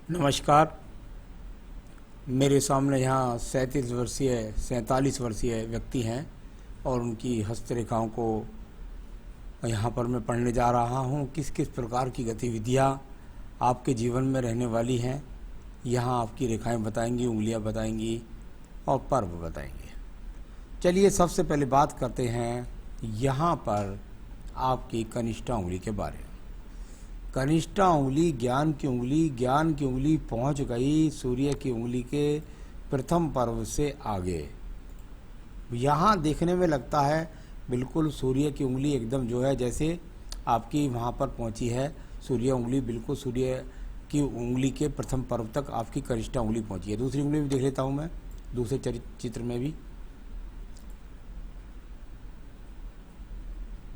नमस्कार। मेरे सामने यहाँ 47 वर्षीय व्यक्ति हैं और उनकी हस्तरेखाओं को यहाँ पर मैं पढ़ने जा रहा हूँ। किस किस प्रकार की गतिविधियाँ आपके जीवन में रहने वाली हैं, यहाँ आपकी रेखाएं बताएंगी, उंगलियाँ बताएंगी और पर्व बताएंगे। चलिए सबसे पहले बात करते हैं यहाँ पर आपकी कनिष्ठा उंगली के बारे में। कनिष्ठा उंगली ज्ञान की उंगली पहुंच गई सूर्य की उंगली के प्रथम पर्व से आगे। यहाँ देखने में लगता है बिल्कुल सूर्य की उंगली एकदम जो है जैसे आपकी वहाँ पर पहुँची है। सूर्य उंगली बिल्कुल सूर्य की उंगली के प्रथम पर्व तक आपकी कनिष्ठा उंगली पहुँची है। दूसरी उंगली भी देख लेता हूँ मैं दूसरे चित्र में भी।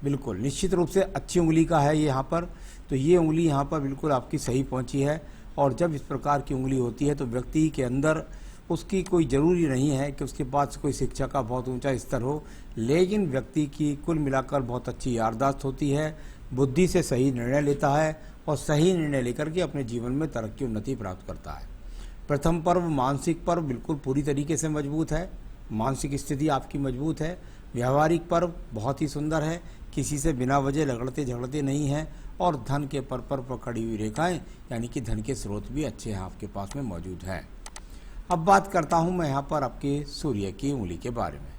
बिल्कुल निश्चित रूप से अच्छी उंगली का है ये यहाँ पर। तो ये उंगली यहाँ पर बिल्कुल आपकी सही पहुँची है। और जब इस प्रकार की उंगली होती है तो व्यक्ति के अंदर उसकी कोई ज़रूरी नहीं है कि उसके पास कोई शिक्षा का बहुत ऊंचा स्तर हो, लेकिन व्यक्ति की कुल मिलाकर बहुत अच्छी याददाश्त होती है, बुद्धि से सही निर्णय लेता है और सही निर्णय लेकर के अपने जीवन में तरक्की उन्नति प्राप्त करता है। प्रथम पर्व मानसिक पर्व बिल्कुल पूरी तरीके से मजबूत है, मानसिक स्थिति आपकी मजबूत है। व्यावहारिक पर्व बहुत ही सुंदर है, किसी से बिना वजह लगड़ते झगड़ते नहीं हैं। और धन के पर पकड़ी हुई रेखाएं यानी कि धन के स्रोत भी अच्छे हैं आपके पास में मौजूद हैं। अब बात करता हूं मैं यहाँ पर आपके सूर्य की उंगली के बारे में।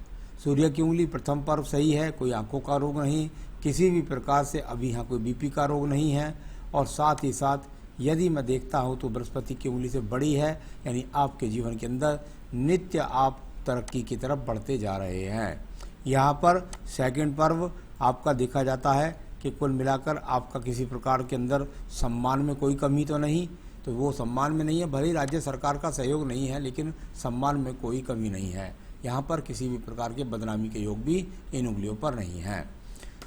सूर्य की उंगली प्रथम पर्व सही है, कोई आंखों का रोग नहीं, किसी भी प्रकार से अभी यहाँ कोई बीपी का रोग नहीं है। और साथ ही साथ यदि मैं देखता हूँ तो बृहस्पति की उंगली से बड़ी है, यानी आपके जीवन के अंदर नित्य आप तरक्की की तरफ बढ़ते जा रहे हैं। यहाँ पर सेकंड पर्व आपका देखा जाता है कि कुल मिलाकर आपका किसी प्रकार के अंदर सम्मान में कोई कमी तो नहीं, तो वो सम्मान में नहीं है। भले ही राज्य सरकार का सहयोग नहीं है, लेकिन सम्मान में कोई कमी नहीं है। यहाँ पर किसी भी प्रकार के बदनामी के योग भी इन उंगलियों पर नहीं है।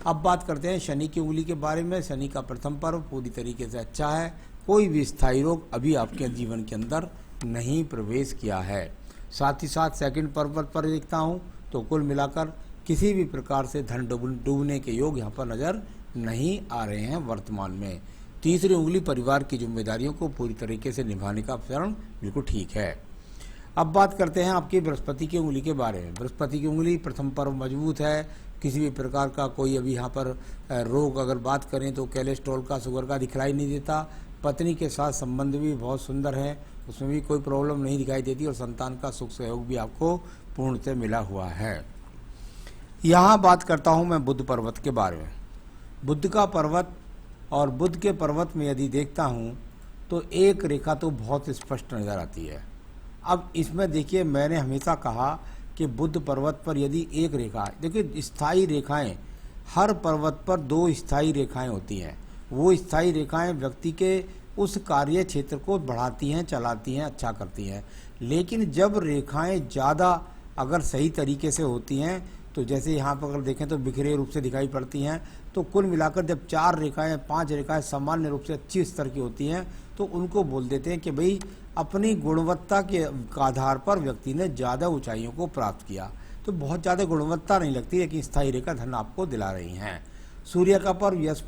अब बात करते हैं शनि की उंगली के बारे में। शनि का प्रथम पर्व पूरी तरीके से अच्छा है, कोई भी स्थायी रोग अभी आपके जीवन के अंदर नहीं प्रवेश किया है। साथ ही साथ सेकंड पर्व पर देखता हूँ तो कुल मिलाकर किसी भी प्रकार से धन डूबने के योग यहाँ पर नज़र नहीं आ रहे हैं वर्तमान में। तीसरी उंगली परिवार की जिम्मेदारियों को पूरी तरीके से निभाने का चरण बिल्कुल ठीक है। अब बात करते हैं आपकी बृहस्पति की उंगली के बारे में। बृहस्पति की उंगली प्रथम पर्व मजबूत है, किसी भी प्रकार का कोई अभी यहाँ पर रोग अगर बात करें तो कोलेस्ट्रॉल का, शुगर का दिखलाई नहीं देता। पत्नी के साथ संबंध भी बहुत सुंदर है, उसमें भी कोई प्रॉब्लम नहीं दिखाई देती और संतान का सुख सहयोग भी आपको पूर्णतः मिला हुआ है। यहाँ बात करता हूँ मैं बुध पर्वत के बारे में। बुध का पर्वत और बुध के पर्वत में यदि देखता हूँ तो एक रेखा तो बहुत स्पष्ट नज़र आती है। अब इसमें देखिए, मैंने हमेशा कहा कि बुध पर्वत पर यदि एक रेखा, देखिए स्थायी रेखाएं, हर पर्वत पर दो स्थायी रेखाएं होती हैं। वो स्थायी रेखाएं व्यक्ति के उस कार्य क्षेत्र को बढ़ाती हैं, चलाती हैं, अच्छा करती हैं। लेकिन जब रेखाएं ज़्यादा अगर सही तरीके से होती हैं तो जैसे यहाँ पर अगर देखें तो बिखरे रूप से दिखाई पड़ती हैं, तो कुल मिलाकर जब 4 रेखाएं 5 रेखाएं सामान्य रूप से अच्छी स्तर की होती हैं तो उनको बोल देते हैं कि भाई अपनी गुणवत्ता के आधार पर व्यक्ति ने ज़्यादा ऊंचाइयों को प्राप्त किया। तो बहुत ज़्यादा गुणवत्ता नहीं लगती, लेकिन स्थायी रेखा धन आपको दिला रही हैं। सूर्य का पर्व यश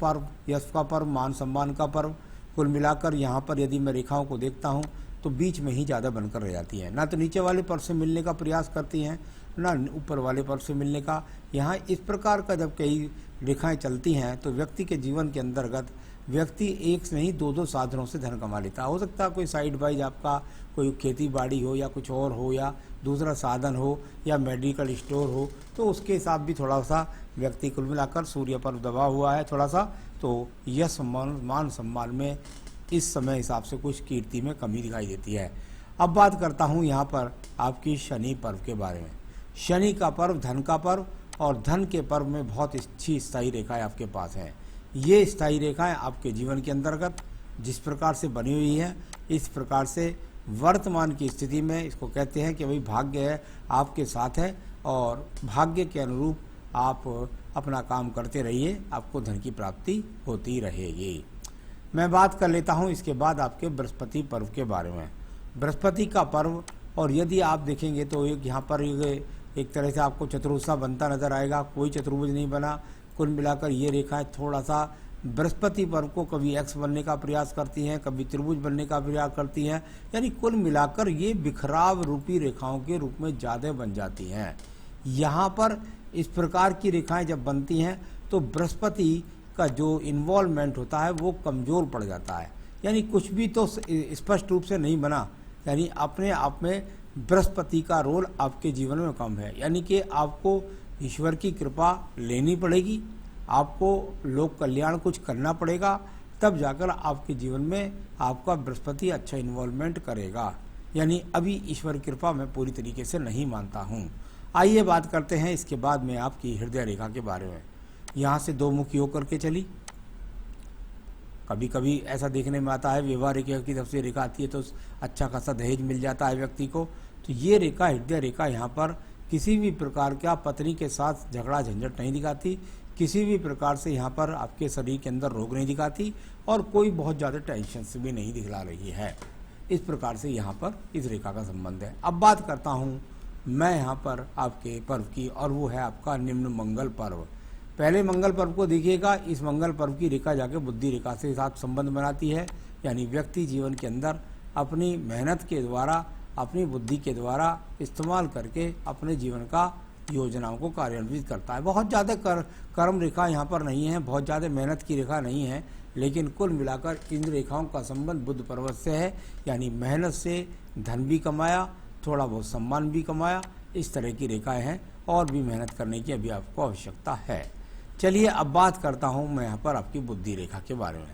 का पर्व, मान सम्मान का पर्व। कुल मिलाकर यहाँ पर यदि मैं रेखाओं को देखता हूँ तो बीच में ही ज़्यादा बनकर रह जाती हैं, ना तो नीचे वाले पर्व से मिलने का प्रयास करती हैं, ना ऊपर वाले पर्व से मिलने का। यहाँ इस प्रकार का जब कई रेखाएं चलती हैं तो व्यक्ति के जीवन के अंतर्गत व्यक्ति एक से नहीं दो साधनों से धन कमा लेता। हो सकता है कोई साइड वाइज आपका कोई खेती बाड़ी हो या कुछ और हो या दूसरा साधन हो या मेडिकल स्टोर हो, तो उसके हिसाब भी थोड़ा सा व्यक्ति कुल मिलाकर सूर्य पर दबा हुआ है थोड़ा सा, तो यह मान सम्मान में इस समय हिसाब से कुछ कीर्ति में कमी दिखाई देती है। अब बात करता हूँ यहाँ पर आपकी शनि पर्व के बारे में। शनि का पर्व धन का पर्व, और धन के पर्व में बहुत अच्छी स्थायी रेखाएं आपके पास हैं। ये स्थायी रेखाएं आपके जीवन के अंतर्गत जिस प्रकार से बनी हुई हैं, इस प्रकार से वर्तमान की स्थिति में इसको कहते हैं कि भाई भाग्य है आपके साथ है और भाग्य के अनुरूप आप अपना काम करते रहिए, आपको धन की प्राप्ति होती रहेगी। मैं बात कर लेता हूँ इसके बाद आपके बृहस्पति पर्व के बारे में। बृहस्पति का पर्व, और यदि आप देखेंगे तो एक यहाँ पर एक तरह से आपको चतुर्भुज बनता नजर आएगा, कोई चतुर्भुज नहीं बना। कुल मिलाकर ये रेखाएं थोड़ा सा बृहस्पति पर्व को कभी एक्स बनने का प्रयास करती हैं, कभी त्रिभुज बनने का प्रयास करती हैं, यानी कुल मिलाकर ये बिखराव रूपी रेखाओं के रूप में ज़्यादा बन जाती हैं। यहाँ पर इस प्रकार की रेखाएं जब बनती हैं तो बृहस्पति का जो इन्वॉल्वमेंट होता है वो कमज़ोर पड़ जाता है, यानी कुछ भी तो स्पष्ट रूप से नहीं बना, यानी अपने आप में बृहस्पति का रोल आपके जीवन में कम है। यानी कि आपको ईश्वर की कृपा लेनी पड़ेगी, आपको लोक कल्याण कुछ करना पड़ेगा, तब जाकर आपके जीवन में आपका बृहस्पति अच्छा इन्वॉल्वमेंट करेगा। यानी अभी ईश्वर कृपा मैं पूरी तरीके से नहीं मानता हूँ। आइए बात करते हैं इसके बाद में आपकी हृदय रेखा के बारे में। यहाँ से दो मुखी होकर के चली, कभी कभी ऐसा देखने में आता है विवाह रेखा की तरफ से रेखा आती है तो अच्छा खासा दहेज मिल जाता है व्यक्ति को। तो ये रेखा हृदय रेखा यहाँ पर किसी भी प्रकार का पत्नी के साथ झगड़ा झंझट नहीं दिखाती, किसी भी प्रकार से यहाँ पर आपके शरीर के अंदर रोग नहीं दिखाती और कोई बहुत ज़्यादा टेंशन से भी नहीं दिखला रही है। इस प्रकार से यहाँ पर इस रेखा का संबंध है। अब बात करता हूँ मैं यहाँ पर आपके पर्व की, और वो है आपका निम्न मंगल पर्व। पहले मंगल पर्व को देखिएगा, इस मंगल पर्व की रेखा जाके बुद्धि रेखा से साथ संबंध बनाती है, यानी व्यक्ति जीवन के अंदर अपनी मेहनत के द्वारा, अपनी बुद्धि के द्वारा इस्तेमाल करके अपने जीवन का योजनाओं को कार्यान्वित करता है। बहुत ज़्यादा कर्म रेखा यहाँ पर नहीं है, बहुत ज़्यादा मेहनत की रेखा नहीं है, लेकिन कुल मिलाकर इन रेखाओं का संबंध बुध पर्वत से है, यानी मेहनत से धन भी कमाया, थोड़ा बहुत सम्मान भी कमाया, इस तरह की रेखाएं हैं और भी मेहनत करने की अभी आपको आवश्यकता है। चलिए अब बात करता हूँ मैं यहाँ पर आपकी बुद्धि रेखा के बारे में।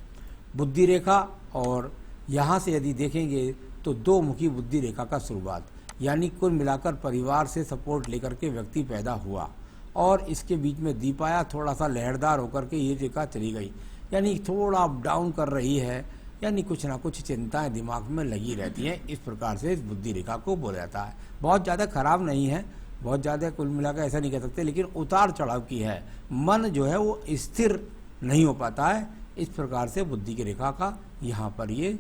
बुद्धि रेखा, और यहाँ से यदि देखेंगे तो दो मुखी बुद्धि रेखा का शुरुआत, यानी कुल मिलाकर परिवार से सपोर्ट लेकर के व्यक्ति पैदा हुआ और इसके बीच में दीप आया, थोड़ा सा लहरदार होकर के ये रेखा चली गई, यानी थोड़ा अप डाउन कर रही है, यानी कुछ ना कुछ चिंताएं दिमाग में लगी रहती हैं। इस प्रकार से इस बुद्धि रेखा को बोला जाता है। बहुत ज़्यादा खराब नहीं है, बहुत ज़्यादा कुल मिलाकर ऐसा नहीं कह सकते, लेकिन उतार चढ़ाव की है, मन जो है वो स्थिर नहीं हो पाता है। इस प्रकार से बुद्धि की रेखा का यहाँ पर ये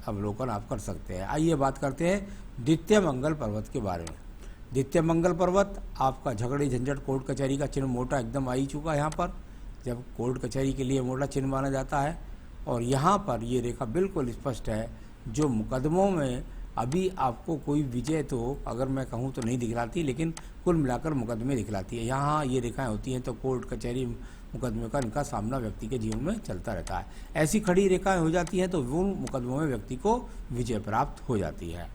अवलोकन आप कर सकते हैं। आइए बात करते हैं द्वितीय मंगल पर्वत के बारे में। द्वितीय मंगल पर्वत आपका झगड़े झंझट कोर्ट कचहरी का चिन्ह मोटा एकदम आ ही चुका है। यहाँ पर जब कोर्ट कचहरी के लिए मोटा चिन्ह माना जाता है, और यहाँ पर ये रेखा बिल्कुल स्पष्ट है, जो मुकदमों में अभी आपको कोई विजय तो अगर मैं कहूँ तो नहीं दिखलाती, लेकिन कुल मिलाकर मुकदमे दिखलाती है। यहाँ ये रेखाएं होती हैं तो कोर्ट कचहरी मुकदमे का इनका सामना व्यक्ति के जीवन में चलता रहता है। ऐसी खड़ी रेखाएं हो जाती हैं तो वो मुकदमों में व्यक्ति को विजय प्राप्त हो जाती है।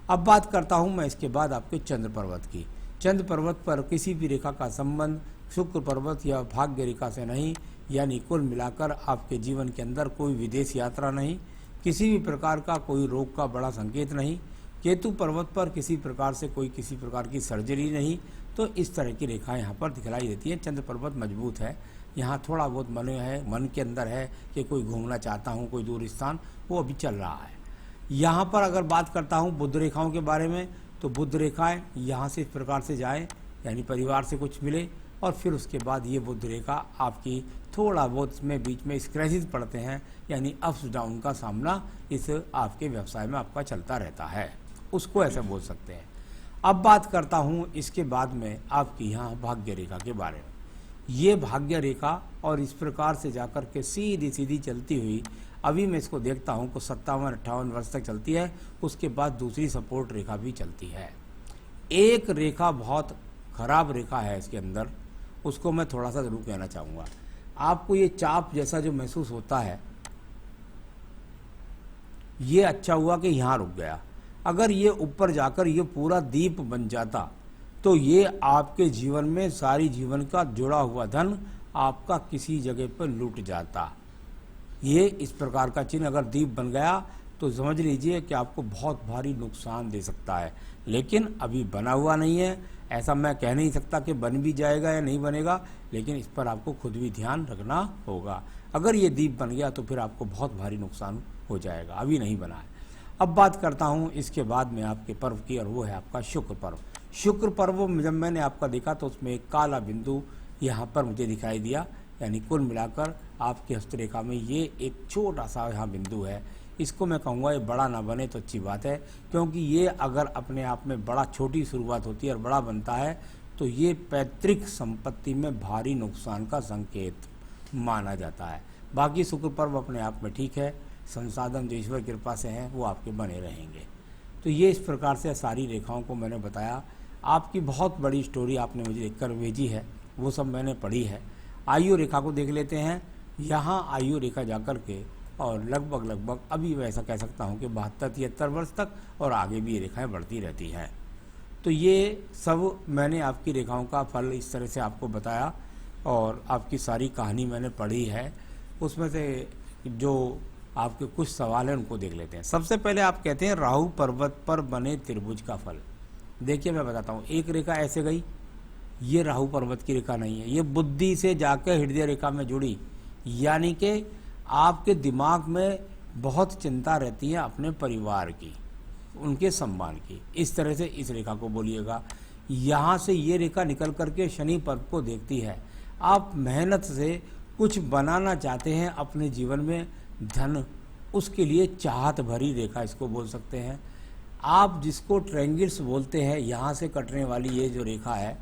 अब बात करता हूँ मैं इसके बाद आपके चंद्र पर्वत की। चंद्र पर्वत पर किसी भी रेखा का संबंध शुक्र पर्वत या भाग्य रेखा से नहीं, यानी कुल मिलाकर आपके जीवन के अंदर कोई विदेश यात्रा नहीं, किसी भी प्रकार का कोई रोग का बड़ा संकेत नहीं, केतु पर्वत पर किसी प्रकार से कोई किसी प्रकार की सर्जरी नहीं। तो इस तरह की रेखाएं यहाँ पर दिखलाई देती हैं। चंद्र पर्वत मजबूत है, यहाँ थोड़ा बहुत मन के अंदर है कि कोई घूमना चाहता हूँ कोई दूर स्थान, वो अभी चल रहा है। यहाँ पर अगर बात करता हूँ बुध रेखाओं के बारे में, तो बुध रेखाएं यहाँ से इस प्रकार से जाए, यानी परिवार से कुछ मिले, और फिर उसके बाद ये बुध रेखा आपकी थोड़ा बहुत इसमें बीच में स्क्रैचेस पड़ते हैं, यानी अप्स डाउन का सामना इस आपके व्यवसाय में आपका चलता रहता है, उसको ऐसा बोल सकते हैं। अब बात करता हूँ इसके बाद में आपकी यहाँ भाग्य रेखा के बारे में। ये भाग्य रेखा और इस प्रकार से जाकर के सीधी सीधी चलती हुई अभी मैं इसको देखता हूँ को 57-58 वर्ष तक चलती है। उसके बाद दूसरी सपोर्ट रेखा भी चलती है। एक रेखा बहुत खराब रेखा है इसके अंदर, उसको मैं थोड़ा सा जरूर कहना चाहूँगा। आपको ये चाप जैसा जो महसूस होता है, ये अच्छा हुआ कि यहाँ रुक गया। अगर ये ऊपर जाकर ये पूरा दीप बन जाता तो ये आपके जीवन में सारी जीवन का जुड़ा हुआ धन आपका किसी जगह पर लूट जाता। ये इस प्रकार का चिन्ह अगर दीप बन गया तो समझ लीजिए कि आपको बहुत भारी नुकसान दे सकता है, लेकिन अभी बना हुआ नहीं है। ऐसा मैं कह नहीं सकता कि बन भी जाएगा या नहीं बनेगा, लेकिन इस पर आपको खुद भी ध्यान रखना होगा। अगर ये दीप बन गया तो फिर आपको बहुत भारी नुकसान हो जाएगा, अभी नहीं बना है। अब बात करता हूँ इसके बाद में आपके पर्व की, और वो है आपका शुक्र पर्व। शुक्र पर्व जब मैंने आपका देखा तो उसमें एक काला बिंदु यहाँ पर मुझे दिखाई दिया, यानी कुल मिलाकर आपकी हस्तरेखा में ये एक छोटा सा यहाँ बिंदु है। इसको मैं कहूँगा ये बड़ा ना बने तो अच्छी बात है, क्योंकि ये अगर अपने आप में बड़ा छोटी शुरुआत होती है और बड़ा बनता है तो ये पैतृक संपत्ति में भारी नुकसान का संकेत माना जाता है। बाकी शुक्र पर्व अपने आप में ठीक है, संसाधन जो ईश्वर कृपा से हैं वो आपके बने रहेंगे। तो ये इस प्रकार से सारी रेखाओं को मैंने बताया। आपकी बहुत बड़ी स्टोरी आपने मुझे लिखकर भेजी है, वो सब मैंने पढ़ी है। आयु रेखा को देख लेते हैं। यहाँ आयु रेखा जाकर के और लगभग अभी मैं ऐसा कह सकता हूँ कि 72-73 वर्ष तक और आगे भी ये रेखाएँ बढ़ती रहती हैं। तो ये सब मैंने आपकी रेखाओं का फल इस तरह से आपको बताया और आपकी सारी कहानी मैंने पढ़ी है। उसमें से जो आपके कुछ सवाल हैं उनको देख लेते हैं। सबसे पहले आप कहते हैं राहु पर्वत पर बने त्रिभुज का फल। देखिए मैं बताता हूँ, एक रेखा ऐसे गई, ये राहु पर्वत की रेखा नहीं है, ये बुद्धि से जाकर हृदय रेखा में जुड़ी, यानी कि आपके दिमाग में बहुत चिंता रहती है अपने परिवार की, उनके सम्मान की। इस तरह से इस रेखा को बोलिएगा। यहाँ से ये रेखा निकल करके शनि पर्व को देखती है। आप मेहनत से कुछ बनाना चाहते हैं अपने जीवन में, धन, उसके लिए चाहत भरी रेखा इसको बोल सकते हैं। आप जिसको ट्रायंगल्स बोलते हैं, यहाँ से कटने वाली ये जो रेखा है,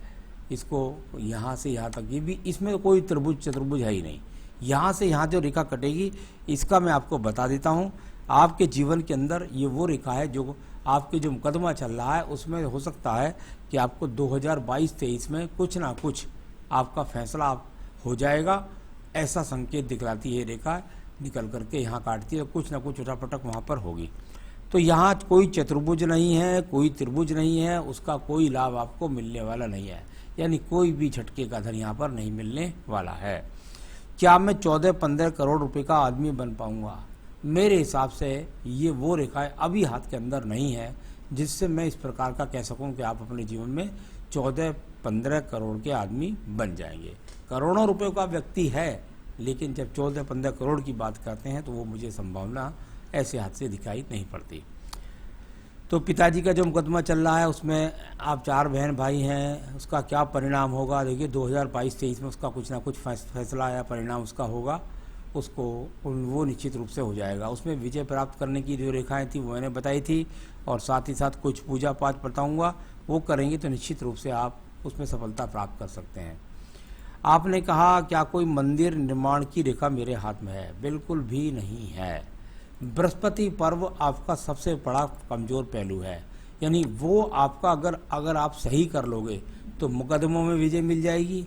इसको यहाँ से यहाँ तक, ये भी इसमें कोई त्रिभुज चतुर्भुज है ही नहीं। यहाँ से यहाँ जो रेखा कटेगी इसका मैं आपको बता देता हूँ। आपके जीवन के अंदर ये वो रेखा है जो आपके जो मुकदमा चल रहा है उसमें हो सकता है कि आपको 2022-23 में कुछ ना कुछ आपका फैसला हो जाएगा, ऐसा संकेत दिखलाती है रेखा। निकल करके यहाँ काटती है, कुछ ना कुछ उठापटक वहाँ पर होगी। तो यहाँ कोई चतुर्भुज नहीं है, कोई त्रिभुज नहीं है, उसका कोई लाभ आपको मिलने वाला नहीं है, यानी कोई भी झटके का धन यहाँ पर नहीं मिलने वाला है। क्या मैं 14-15 करोड़ रुपए का आदमी बन पाऊंगा? मेरे हिसाब से ये वो रेखाएं अभी हाथ के अंदर नहीं है जिससे मैं इस प्रकार का कह सकूं कि आप अपने जीवन में 14-15 करोड़ के आदमी बन जाएंगे। करोड़ों रुपयों का व्यक्ति है, लेकिन जब 14-15 करोड़ की बात करते हैं तो वो मुझे संभावना ऐसे हाथ से दिखाई नहीं पड़ती। तो पिताजी का जो मुकदमा चल रहा है उसमें आप 4 बहन भाई हैं, उसका क्या परिणाम होगा? देखिए 2022-23 में उसका कुछ ना कुछ फैसला या परिणाम उसका होगा, उसको वो निश्चित रूप से हो जाएगा। उसमें विजय प्राप्त करने की जो रेखाएं थी वो मैंने बताई थी, और साथ ही साथ कुछ पूजा पाठ बताऊंगा, वो करेंगे तो निश्चित रूप से आप उसमें सफलता प्राप्त कर सकते हैं। आपने कहा क्या कोई मंदिर निर्माण की रेखा मेरे हाथ में है? बिल्कुल भी नहीं है। बृहस्पति पर्व आपका सबसे बड़ा कमजोर पहलू है, यानी वो आपका अगर आप सही कर लोगे तो मुकदमों में विजय मिल जाएगी,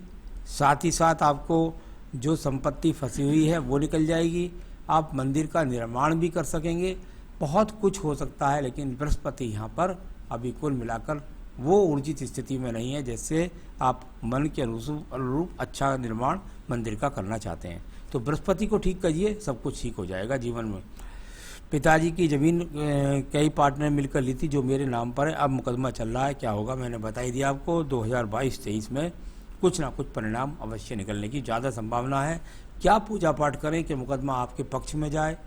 साथ ही साथ आपको जो संपत्ति फंसी हुई है वो निकल जाएगी, आप मंदिर का निर्माण भी कर सकेंगे, बहुत कुछ हो सकता है। लेकिन बृहस्पति यहाँ पर अभी कुल मिलाकर वो ऊर्जित स्थिति में नहीं है जैसे आप मन के अनुरूप अच्छा निर्माण मंदिर का करना चाहते हैं। तो बृहस्पति को ठीक करिए, सब कुछ ठीक हो जाएगा जीवन में। पिताजी की ज़मीन कई पार्टनर मिलकर ली थी जो मेरे नाम पर है, अब मुकदमा चल रहा है, क्या होगा? मैंने बता ही दिया आपको। 2022-23 में कुछ ना कुछ परिणाम अवश्य निकलने की ज़्यादा संभावना है। क्या पूजा पाठ करें कि मुकदमा आपके पक्ष में जाए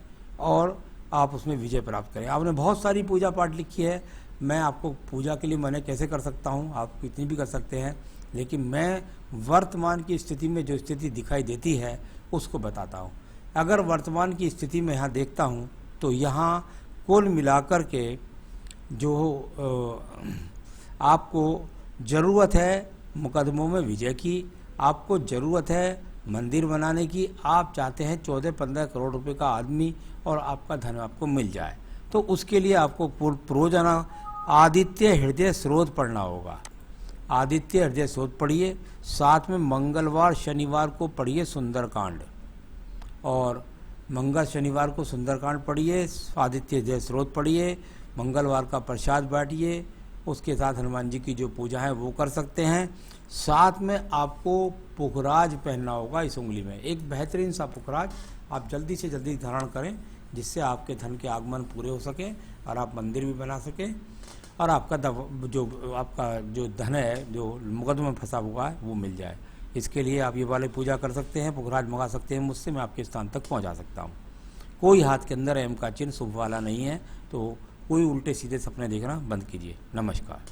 और आप उसमें विजय प्राप्त करें? आपने बहुत सारी पूजा पाठ लिखी है, मैं आपको पूजा के लिए मना कैसे कर सकता हूँ? आप इतनी भी कर सकते हैं, लेकिन मैं वर्तमान की स्थिति में जो स्थिति दिखाई देती है उसको बताता हूँ। अगर वर्तमान की स्थिति में यहाँ देखता हूँ तो यहाँ कुल मिलाकर के जो आपको ज़रूरत है मुकदमों में विजय की, आपको ज़रूरत है मंदिर बनाने की, आप चाहते हैं 14-15 करोड़ रुपए का आदमी और आपका धन आपको मिल जाए, तो उसके लिए आपको रोजाना आदित्य हृदय स्रोत पढ़ना होगा। आदित्य हृदय स्रोत पढ़िए, साथ में मंगलवार शनिवार को पढ़िए सुंदरकांड, और मंगल शनिवार को सुंदरकांड पढ़िए, आदित्य हृदय स्रोत पढ़िए, मंगलवार का प्रसाद बांटिए, उसके साथ हनुमान जी की जो पूजा है वो कर सकते हैं। साथ में आपको पुखराज पहनना होगा इस उंगली में, एक बेहतरीन सा पुखराज आप जल्दी से जल्दी धारण करें जिससे आपके धन के आगमन पूरे हो सके और आप मंदिर भी बना सकें और आपका जो धन है जो मुकदमे में फंसा हुआ है वो मिल जाए। इसके लिए आप ये वाले पूजा कर सकते हैं, पुखराज मंगा सकते हैं मुझसे, मैं आपके स्थान तक पहुंचा सकता हूं। कोई हाथ के अंदर एम का चिन्ह शुभ वाला नहीं है, तो कोई उल्टे सीधे सपने देखना बंद कीजिए। नमस्कार।